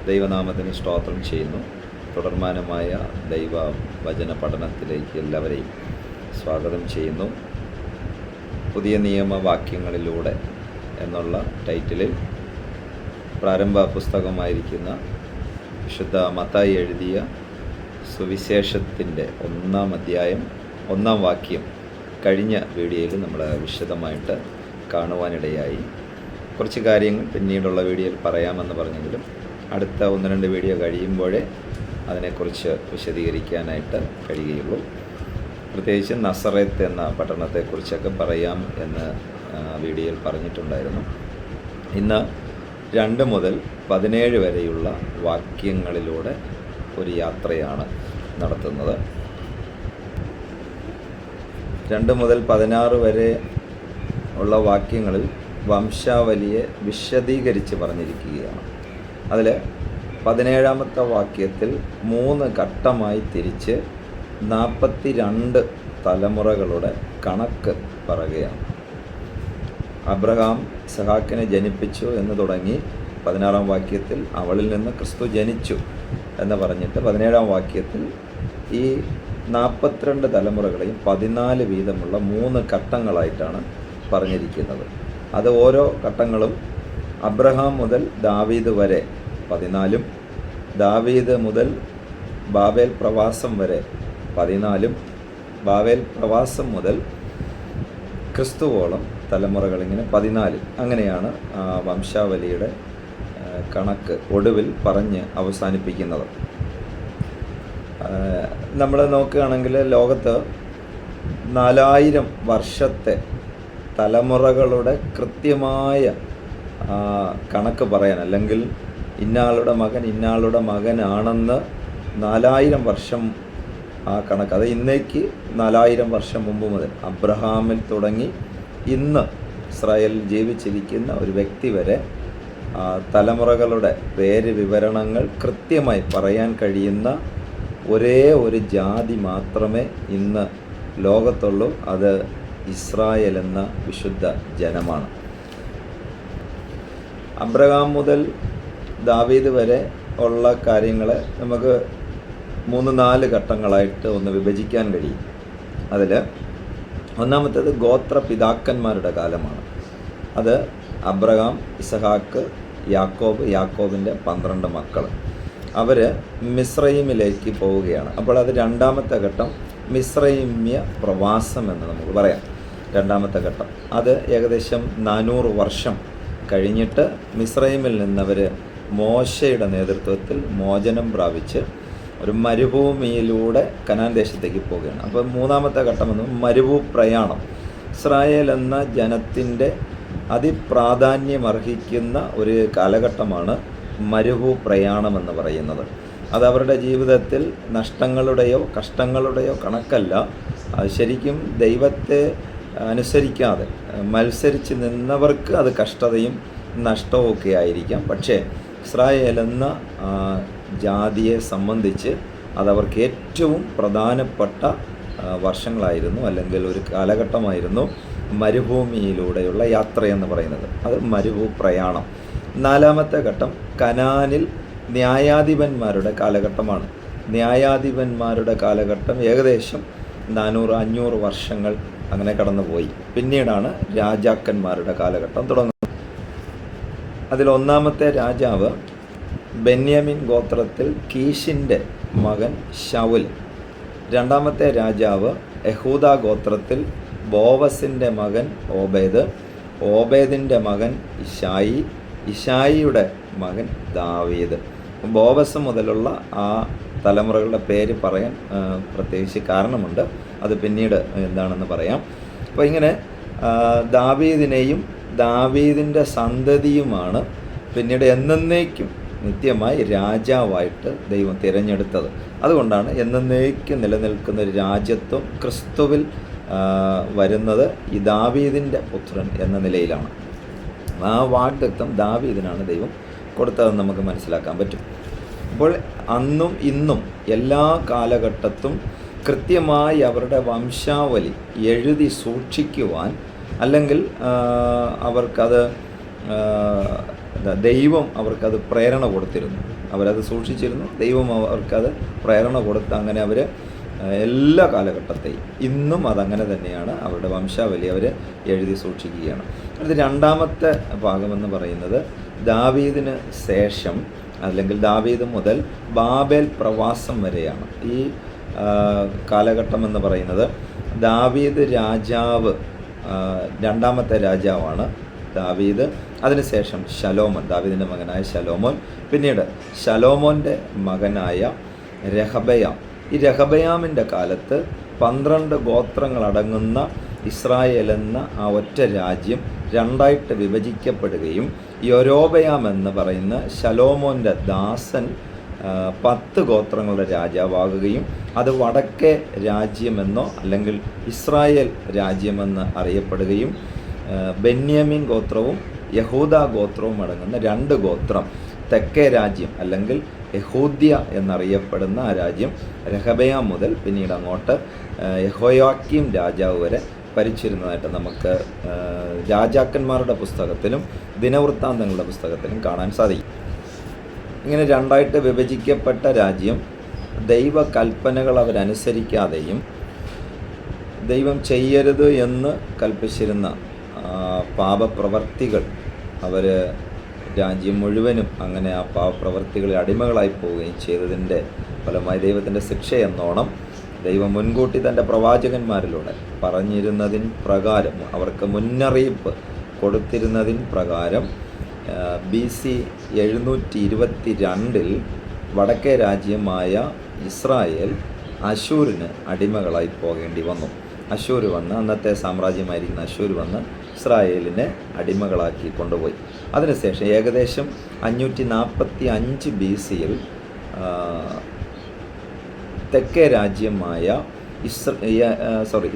ദൈവനാമത്തിന് സ്തോത്രം ചെയ്യുന്നു. തുടർമാനമായ ദൈവ വചന പഠനത്തിലേക്ക് എല്ലാവരെയും സ്വാഗതം ചെയ്യുന്നു. പുതിയ നിയമവാക്യങ്ങളിലൂടെ എന്നുള്ള ടൈറ്റിലിൽ പ്രാരംഭ പുസ്തകമായിരിക്കുന്ന വിശുദ്ധ മത്തായി എഴുതിയ സുവിശേഷത്തിൻ്റെ 1-ാം അധ്യായം 1-ാം വാക്യം കഴിഞ്ഞ വീഡിയോയിൽ നമ്മൾ വിശദമായിട്ട് കാണുവാനിടയായി. കുറച്ച് കാര്യങ്ങൾ പിന്നീടുള്ള വീഡിയോയിൽ പറയാമെന്ന് പറഞ്ഞെങ്കിലും അടുത്ത 1-2 വീഡിയോ കഴിയുമ്പോഴേ അതിനെക്കുറിച്ച് വിശദീകരിക്കാനായിട്ട് കഴിയുകയുള്ളൂ. പ്രത്യേകിച്ച് നസറേത്ത് എന്ന പട്ടണത്തെക്കുറിച്ചൊക്കെ പറയാം എന്ന് വീഡിയോയിൽ പറഞ്ഞിട്ടുണ്ടായിരുന്നു. ഇന്ന് 2 മുതൽ 17 വരെയുള്ള വാക്യങ്ങളിലൂടെ ഒരു യാത്രയാണ് നടത്തുന്നത്. 2 മുതൽ 16 വരെ ഉള്ള വാക്യങ്ങളിൽ വംശാവലിയെ വിശദീകരിച്ച് പറഞ്ഞിരിക്കുകയാണ്. അതിൽ 17-ാമത്തെ വാക്യത്തിൽ 3 ഘട്ടമായി തിരിച്ച് 42 തലമുറകളുടെ കണക്ക് പറയുകയാണ്. അബ്രഹാം ഇസഹാക്കിനെ ജനിപ്പിച്ചു എന്ന് തുടങ്ങി 16-ാം വാക്യത്തിൽ അവളിൽ നിന്ന് ക്രിസ്തു ജനിച്ചു എന്ന് പറഞ്ഞിട്ട് 17-ാം വാക്യത്തിൽ ഈ 42 തലമുറകളെയും 14 വീതമുള്ള 3 ഘട്ടങ്ങളായിട്ടാണ് പറഞ്ഞിരിക്കുന്നത്. അത് ഓരോ ഘട്ടങ്ങളും അബ്രഹാം മുതൽ ദാവീദ് വരെ 14, ദാവീദ് മുതൽ ബാബേൽ പ്രവാസം വരെ 14, ബാബേൽ പ്രവാസം മുതൽ ക്രിസ്തുവോളം തലമുറകൾ, ഇങ്ങനെ 14. അങ്ങനെയാണ് വംശാവലിയുടെ കണക്ക് ഒടുവിൽ പറഞ്ഞ് അവസാനിപ്പിക്കുന്നത്. നമ്മൾ നോക്കുകയാണെങ്കിൽ ലോകത്ത് 4000 വർഷത്തെ തലമുറകളുടെ കൃത്യമായ കണക്ക് പറയാൻ, അല്ലെങ്കിൽ ഇന്നാളുടെ മകൻ ഇന്നാളുടെ മകനാണെന്ന് 4000 വർഷം ആ കണക്ക്, അത് ഇന്നേക്ക് 4000 വർഷം മുമ്പ് മുതൽ അബ്രഹാമിൽ തുടങ്ങി ഇന്ന് ഇസ്രായേലിൽ ജീവിച്ചിരിക്കുന്ന ഒരു വ്യക്തി വരെ തലമുറകളുടെ പേര് വിവരണങ്ങൾ കൃത്യമായി പറയാൻ കഴിയുന്ന ഒരേ ഒരു ജാതി മാത്രമേ ഇന്ന് ലോകത്തുള്ളൂ. അത് ഇസ്രായേൽ എന്ന വിശുദ്ധ ജനമാണ്. അബ്രഹാം മുതൽ ദാവീദ് വരെ ഉള്ള കാര്യങ്ങളെ നമുക്ക് 3-4 ഘട്ടങ്ങളായിട്ട് ഒന്ന് വിഭജിക്കാൻ കഴിയും. അതിൽ ഒന്നാമത്തേത് ഗോത്രപിതാക്കന്മാരുടെ കാലമാണ്. അത് അബ്രഹാം, ഇസഹാക്ക്, യാക്കോബ്, യാക്കോബിൻ്റെ 12 മക്കൾ. അവർ മിസ്രയീമിലേക്ക് പോവുകയാണ്. അപ്പോൾ അത് 2-ാമത്തെ ഘട്ടം, മിസ്രയീമ്യ പ്രവാസം എന്ന് നമുക്ക് പറയാം. 2-ാമത്തെ ഘട്ടം അത് ഏകദേശം 400 വർഷം കഴിഞ്ഞിട്ട് മിസ്രയീമിൽ നിന്നവർ മോശയുടെ നേതൃത്വത്തിൽ മോചനം പ്രാപിച്ച് ഒരു മരുഭൂമിയിലൂടെ കനാൻ ദേശത്തേക്ക് പോവുകയാണ്. അപ്പോൾ 3-ാമത്തെ ഘട്ടം എന്ന് മരുഭൂപ്രയാണം. ഇസ്രായേൽ എന്ന ജനത്തിൻ്റെ അതിപ്രാധാന്യമർഹിക്കുന്ന ഒരു കാലഘട്ടമാണ് മരുഭൂപ്രയാണം എന്ന് പറയുന്നത്. അത് അവരുടെ ജീവിതത്തിൽ നഷ്ടങ്ങളുടെയോ കഷ്ടങ്ങളുടെയോ കണക്കല്ല. അത് ശരിക്കും ദൈവത്തെ അനുസരിക്കാതെ മത്സരിച്ച് നിന്നവർക്ക് അത് കഷ്ടതയും നഷ്ടവും ഒക്കെ ആയിരിക്കാം. പക്ഷേ ഇസ്രായേൽ എന്ന ജാതിയെ സംബന്ധിച്ച് അതവർക്ക് ഏറ്റവും പ്രധാനപ്പെട്ട വർഷങ്ങളായിരുന്നു, അല്ലെങ്കിൽ ഒരു കാലഘട്ടമായിരുന്നു മരുഭൂമിയിലൂടെയുള്ള യാത്രയെന്ന് പറയുന്നത്. അത് മരുഭൂപ്രയാണം. 4-ാമത്തെ ഘട്ടം കനാനിൽ ന്യായാധിപന്മാരുടെ കാലഘട്ടമാണ്. ന്യായാധിപന്മാരുടെ കാലഘട്ടം ഏകദേശം 400-500 വർഷങ്ങൾ അങ്ങനെ കടന്നുപോയി. പിന്നീടാണ് രാജാക്കന്മാരുടെ കാലഘട്ടം തുടങ്ങുന്നത്. അതിൽ 1-ാമത്തെ രാജാവ് ബെന്യാമിൻ ഗോത്രത്തിൽ കീശിൻ്റെ മകൻ ശൗൽ. 2-ാമത്തെ രാജാവ് യഹൂദാ ഗോത്രത്തിൽ ബോവസിൻ്റെ മകൻ ഓബേദ്. ഓബേദിൻ്റെ മകൻ ഇശായി. ഇശായിയുടെ മകൻ ദാവീദ്. ബോവസ് മുതലുള്ള ആ തലമുറകളുടെ പേര് പറയാൻ പ്രത്യേകിച്ച് കാരണമുണ്ട്. അത് പിന്നീട് എന്താണെന്ന് പറയാം. അപ്പോൾ ഇങ്ങനെ ദാവീദിനെയും ദാവീദിൻ്റെ സന്തതിയുമാണ് പിന്നീട് എന്നേക്കും നിത്യമായി രാജാവായിട്ട് ദൈവം തിരഞ്ഞെടുത്തത്. അതുകൊണ്ടാണ് എന്നേക്കും നിലനിൽക്കുന്ന ഒരു രാജ്യത്വം ക്രിസ്തുവിൽ വരുന്നത് ഈ ദാവീദിൻ്റെ പുത്രൻ എന്ന നിലയിലാണ്. ആ വാഗ്ദത്തം ദാവീദിനാണ് ദൈവം കൊടുത്തതെന്ന് നമുക്ക് മനസ്സിലാക്കാൻ പറ്റും. അപ്പോൾ അന്നും ഇന്നും എല്ലാ കാലഘട്ടത്തും കൃത്യമായി അവരുടെ വംശാവലി എഴുതി സൂക്ഷിക്കുവാൻ, അല്ലെങ്കിൽ അവർക്കത് ദൈവം അവർക്കത് പ്രേരണ കൊടുത്തിരുന്നു. അവരത് സൂക്ഷിച്ചിരുന്നു. ദൈവം അവർക്കത് പ്രേരണ കൊടുത്ത് അങ്ങനെ അവർ എല്ലാ കാലഘട്ടത്തെയും ഇന്നും അതങ്ങനെ തന്നെയാണ് അവരുടെ വംശാവലി അവർ എഴുതി സൂക്ഷിക്കുകയാണ്. അത് രണ്ടാമത്തെ ഭാഗമെന്ന് പറയുന്നത് ദാവീദിന് ശേഷം അല്ലെങ്കിൽ ദാവീദ് മുതൽ ബാബേൽ പ്രവാസം വരെയാണ്. ഈ കാലഘട്ടം എന്ന് പറയുന്നത് ദാവീദ് രാജാവ്, രണ്ടാമത്തെ രാജാവാണ് ദാവീദ്. അതിനുശേഷം ശലോമോൻ, ദാവീദിൻ്റെ മകനായ ശലോമോൻ, പിന്നീട് ശലോമോൻ്റെ മകനായ രഹബയാം. ഈ രഹബയാമിൻ്റെ കാലത്ത് 12 ഗോത്രങ്ങളടങ്ങുന്ന ഇസ്രായേൽ എന്ന ആ ഒറ്റ രാജ്യം രണ്ടായിട്ട് വിഭജിക്കപ്പെടുകയും യൊരോബയാം എന്ന് പറയുന്ന ശലോമോൻ്റെ ദാസൻ 10 ഗോത്രങ്ങളുടെ രാജാവാകുകയും അത് വടക്കേ രാജ്യമെന്നോ അല്ലെങ്കിൽ ഇസ്രായേൽ രാജ്യമെന്ന് അറിയപ്പെടുകയും ബെന്യാമീൻ ഗോത്രവും യഹൂദ ഗോത്രവും അടങ്ങുന്ന 2 ഗോത്രം തെക്കേ രാജ്യം അല്ലെങ്കിൽ യഹൂദ്യ എന്നറിയപ്പെടുന്ന ആ രാജ്യം രഹബയാം മുതൽ പിന്നീട് അങ്ങോട്ട് യെഹോയാക്കീം രാജാവ് വരെ ഭരിച്ചിരുന്നതായിട്ട് നമുക്ക് രാജാക്കന്മാരുടെ പുസ്തകത്തിലും ദിനവൃത്താന്തങ്ങളുടെ പുസ്തകത്തിലും കാണാൻ സാധിക്കും. ഇങ്ങനെ രണ്ടായിട്ട് വിഭജിക്കപ്പെട്ട രാജ്യം ദൈവ കൽപ്പനകൾ അവരനുസരിക്കാതെയും ദൈവം ചെയ്യരുത് എന്ന് കൽപ്പിച്ചിരുന്ന പാപപ്രവർത്തികൾ അവർ രാജ്യം മുഴുവനും അങ്ങനെ ആ പാപപ്രവർത്തികളിൽ അടിമകളായി പോവുകയും ചെയ്തതിൻ്റെ ഫലമായി ദൈവത്തിൻ്റെ ശിക്ഷയെന്നോണം ദൈവം മുൻകൂട്ടി തൻ്റെ പ്രവാചകന്മാരിലൂടെ പറഞ്ഞിരുന്നതിൻ പ്രകാരം, അവർക്ക് മുന്നറിയിപ്പ് കൊടുത്തിരുന്നതിൻ പ്രകാരം BC 722 വടക്കേ രാജ്യമായ ഇസ്രായേൽ അശൂരിന് അടിമകളായി പോകേണ്ടി വന്നു. അശൂർ വന്ന്, അന്നത്തെ സാമ്രാജ്യമായിരിക്കുന്ന അശൂർ വന്ന് ഇസ്രായേലിനെ അടിമകളാക്കി കൊണ്ടുപോയി. അതിനുശേഷം ഏകദേശം 545 BC തെക്കേ രാജ്യമായ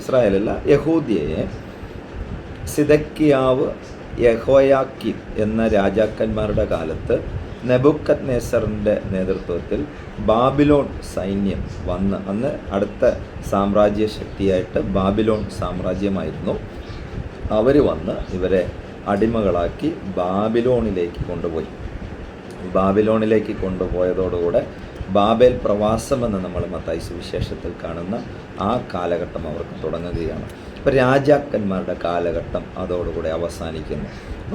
ഇസ്രായേലല്ല യഹൂദ്യയെ സിദക്കിയാവ് യഹോയാക്കീം എന്ന രാജാക്കന്മാരുടെ കാലത്ത് നെബൂഖദ്നേസറിൻ്റെ നേതൃത്വത്തിൽ ബാബിലോൺ സൈന്യം വന്ന്, അന്ന് അടുത്ത സാമ്രാജ്യ ശക്തിയായിട്ട് ബാബിലോൺ സാമ്രാജ്യമായിരുന്നു, അവർ വന്ന് ഇവരെ അടിമകളാക്കി ബാബിലോണിലേക്ക് കൊണ്ടുപോയി. ബാബിലോണിലേക്ക് കൊണ്ടുപോയതോടുകൂടെ ബാബേൽ പ്രവാസമെന്ന് നമ്മൾ മത്തായി സുവിശേഷത്തിൽ കാണുന്ന ആ കാലഘട്ടം അവർക്ക് തുടങ്ങുകയാണ്. ഇപ്പോൾ രാജാക്കന്മാരുടെ കാലഘട്ടം അതോടുകൂടെ അവസാനിക്കുന്നു.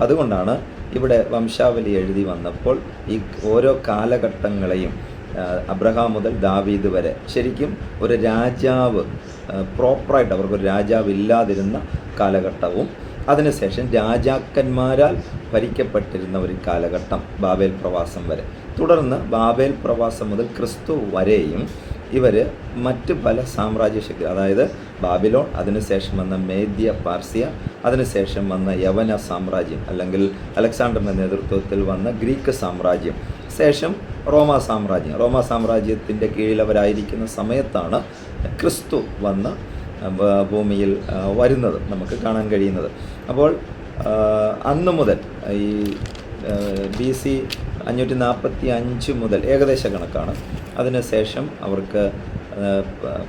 അതുകൊണ്ടാണ് ഇവിടെ വംശാവലി എഴുതി വന്നപ്പോൾ ഈ ഓരോ കാലഘട്ടങ്ങളെയും അബ്രഹാം മുതൽ ദാവീദ് വരെ ശരിക്കും ഒരു രാജാവ് പ്രോപ്പറായിട്ട് അവർക്കൊരു രാജാവ് ഇല്ലാതിരുന്ന കാലഘട്ടവും അതിനുശേഷം രാജാക്കന്മാരാൽ ഭരിക്കപ്പെട്ടിരുന്ന ഒരു കാലഘട്ടം ബാബേൽ പ്രവാസം വരെ, തുടർന്ന് ബാബേൽ പ്രവാസം മുതൽ ക്രിസ്തു വരെയും ഇവർ മറ്റ് പല സാമ്രാജ്യശക്തി, അതായത് ബാബിലോൺ, അതിനുശേഷം വന്ന മേദ്യ പാർസിയ, അതിനുശേഷം വന്ന യവന സാമ്രാജ്യം അല്ലെങ്കിൽ അലക്സാണ്ടറിൻ്റെ നേതൃത്വത്തിൽ വന്ന ഗ്രീക്ക് സാമ്രാജ്യം, ശേഷം റോമാ സാമ്രാജ്യത്തിൻ്റെ കീഴിൽ അവരായിരിക്കുന്ന സമയത്താണ് ക്രിസ്തു വന്ന് ഭൂമിയിൽ വരുന്നത് നമുക്ക് കാണാൻ കഴിയുന്നത്. അപ്പോൾ അന്ന് മുതൽ ഈ BC 545 മുതൽ ഏകദേശ കണക്കാണ്. അതിനുശേഷം അവർക്ക്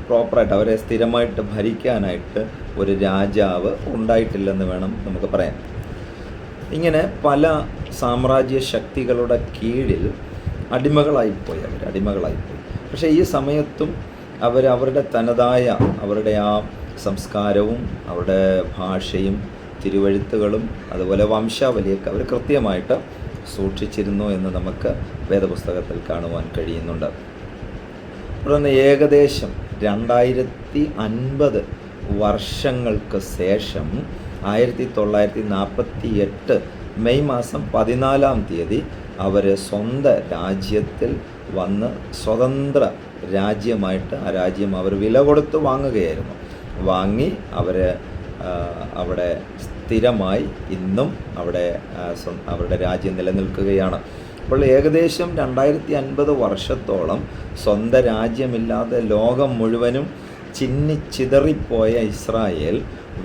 പ്രോപ്പറായിട്ട് അവരെ സ്ഥിരമായിട്ട് ഭരിക്കാനായിട്ട് ഒരു രാജാവ് ഉണ്ടായിട്ടില്ലെന്ന് വേണം നമുക്ക് പറയാൻ. ഇങ്ങനെ പല സാമ്രാജ്യ ശക്തികളുടെ കീഴിൽ അടിമകളായിപ്പോയി. പക്ഷേ ഈ സമയത്തും അവരുടെ തനതായ അവരുടെ ആ സംസ്കാരവും അവരുടെ ഭാഷയും തിരുവഴുത്തുകളും അതുപോലെ വംശാവലിയൊക്കെ അവർ കൃത്യമായിട്ട് സൂക്ഷിച്ചിരുന്നു എന്ന് നമുക്ക് വേദപുസ്തകത്തിൽ കാണുവാൻ കഴിയുന്നുണ്ട്. തുടർന്ന് ഏകദേശം 2050 വർഷങ്ങൾക്ക് ശേഷം 1948 മെയ് മാസം 14-ാം തീയതി അവർ സ്വന്തം രാജ്യത്തിൽ വന്ന് സ്വതന്ത്ര രാജ്യമായിട്ട് ആ രാജ്യം അവർ വില കൊടുത്ത് വാങ്ങുകയായിരുന്നു. വാങ്ങി അവർ അവിടെ സ്ഥിരമായി ഇന്നും അവിടെ അവരുടെ രാജ്യം നിലനിൽക്കുകയാണ്. അപ്പോൾ ഏകദേശം 2050 വർഷത്തോളം സ്വന്തം രാജ്യമില്ലാതെ ലോകം മുഴുവനും ചിന്നിച്ചിതറിപ്പോയ ഇസ്രായേൽ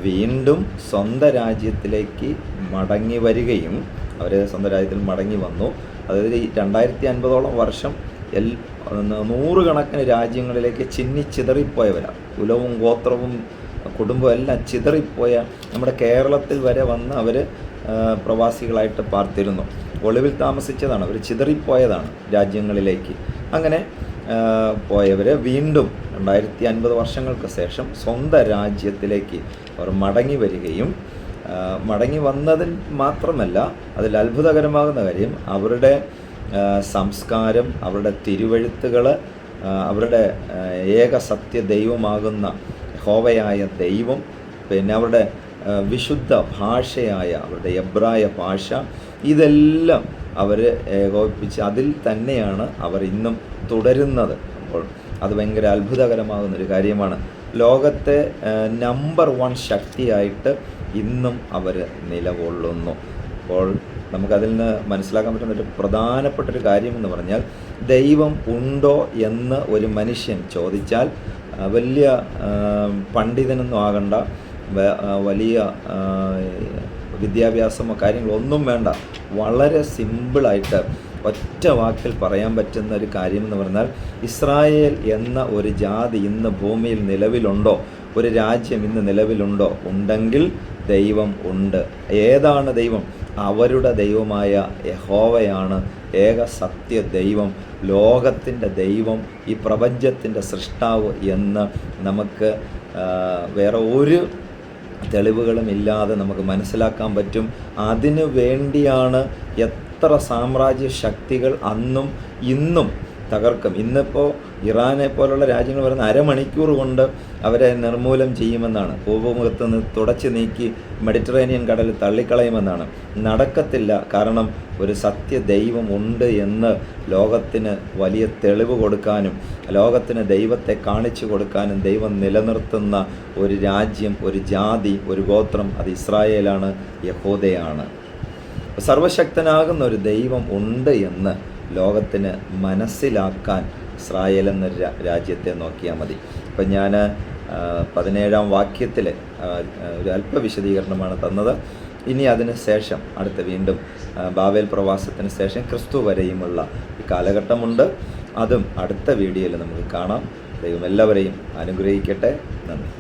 വീണ്ടും സ്വന്തം രാജ്യത്തിലേക്ക് മടങ്ങി വരികയും അവർ സ്വന്തം രാജ്യത്തിൽ മടങ്ങി വന്നു. അതായത് 2050ഓളം വർഷം 100 കണക്കിന് രാജ്യങ്ങളിലേക്ക് ചിന്നിച്ചിതറിപ്പോയവരാണ്. കുലവും ഗോത്രവും കുടുംബവും എല്ലാം ചിതറിപ്പോയ നമ്മുടെ കേരളത്തിൽ വരെ വന്ന് അവർ പ്രവാസികളായിട്ട് പാർത്തിരുന്നു. ഒളിവിൽ താമസിച്ചതാണ്, അവർ ചിതറിപ്പോയതാണ് രാജ്യങ്ങളിലേക്ക്. അങ്ങനെ പോയവർ വീണ്ടും 2050 വർഷങ്ങൾക്ക് ശേഷം സ്വന്തം രാജ്യത്തിലേക്ക് അവർ മടങ്ങി വരികയും മടങ്ങി വന്നതിൽ മാത്രമല്ല, അതിൽ അത്ഭുതകരമാകുന്ന കാര്യം അവരുടെ സംസ്കാരം, അവരുടെ തിരുവെഴുത്തുകൾ, അവരുടെ ഏക സത്യ ദൈവമാകുന്ന യഹോവയായ ദൈവം, പിന്നെ അവരുടെ വിശുദ്ധ ഭാഷയായ അവരുടെ എബ്രായ ഭാഷ, ഇതെല്ലാം അവർ ഏകോപിപ്പിച്ച് അതിൽ തന്നെയാണ് അവർ ഇന്നും തുടരുന്നത്. അപ്പോൾ അത് ഭയങ്കര അത്ഭുതകരമാകുന്നൊരു കാര്യമാണ്. ലോകത്തെ നമ്പർ 1 ശക്തിയായിട്ട് ഇന്നും അവർ നിലകൊള്ളുന്നു. അപ്പോൾ നമുക്കതിൽ നിന്ന് മനസ്സിലാക്കാൻ പറ്റുന്ന ഒരു പ്രധാനപ്പെട്ടൊരു കാര്യമെന്ന് പറഞ്ഞാൽ, ദൈവം ഉണ്ടോ എന്ന് ഒരു മനുഷ്യൻ ചോദിച്ചാൽ വലിയ പണ്ഡിതനൊന്നും ആകണ്ട, വലിയ വിദ്യാഭ്യാസമോ കാര്യങ്ങളോ ഒന്നും വേണ്ട, വളരെ സിമ്പിളായിട്ട് ഒറ്റ വാക്കിൽ പറയാൻ പറ്റുന്ന ഒരു കാര്യം എന്ന് പറഞ്ഞാൽ, ഇസ്രായേൽ എന്ന ഒരു ജാതി ഇന്ന് ഭൂമിയിൽ നിലവിലുണ്ടോ, ഒരു രാജ്യം ഇന്ന് നിലവിലുണ്ടോ? ഉണ്ടെങ്കിൽ ദൈവം ഉണ്ട്. ഏതാണ് ദൈവം? അവരുടെ ദൈവമായ യഹോവയാണ് ഏക സത്യ ദൈവം, ലോകത്തിൻ്റെ ദൈവം, ഈ പ്രപഞ്ചത്തിൻ്റെ സൃഷ്ടാവ് എന്ന് നമുക്ക് വേറെ ഒരു തെളിവുകളും ഇല്ലാതെ നമുക്ക് മനസ്സിലാക്കാൻ പറ്റും. അതിനു വേണ്ടിയാണ് എത്ര സാമ്രാജ്യ ശക്തികൾ അന്നും ഇന്നും തകർക്കും. ഇന്നിപ്പോൾ ഇറാനെ പോലുള്ള രാജ്യങ്ങൾ പറയുന്ന അരമണിക്കൂർ കൊണ്ട് അവരെ നിർമൂലം ചെയ്യുമെന്നാണ്, ഭൂമുഖത്ത് നിന്ന് തുടച്ചു നീക്കി മെഡിറ്ററേനിയൻ കടലിൽ തള്ളിക്കളയുമെന്നാണ്. നടക്കത്തില്ല. കാരണം ഒരു സത്യ ദൈവം ഉണ്ട് എന്ന് ലോകത്തിന് വലിയ തെളിവ് കൊടുക്കാനും ലോകത്തിന് ദൈവത്തെ കാണിച്ചു കൊടുക്കാനും ദൈവം നിലനിർത്തുന്ന ഒരു രാജ്യം, ഒരു ജാതി, ഒരു ഗോത്രം, അത് ഇസ്രായേലാണ്, യഹൂദയാണ്. സർവശക്തനാകുന്ന ഒരു ദൈവം ഉണ്ട് എന്ന് ലോകത്തിന് മനസ്സിലാക്കാൻ ഇസ്രായേൽ എന്നൊരു രാജ്യത്തെ നോക്കിയാൽ മതി. ഇപ്പം ഞാൻ 17-ാം വാക്യത്തിൽ ഒരു അല്പ വിശദീകരണമാണ് തന്നത്. ഇനി അതിന് ശേഷം അടുത്ത വീണ്ടും ബാബേൽ പ്രവാസത്തിന് ശേഷം ക്രിസ്തു വരെയുമുള്ള ഈ കാലഘട്ടമുണ്ട്. അതും അടുത്ത വീഡിയോയിൽ നമുക്ക് കാണാം. ദൈവം എല്ലാവരെയും അനുഗ്രഹിക്കട്ടെ. നന്ദി.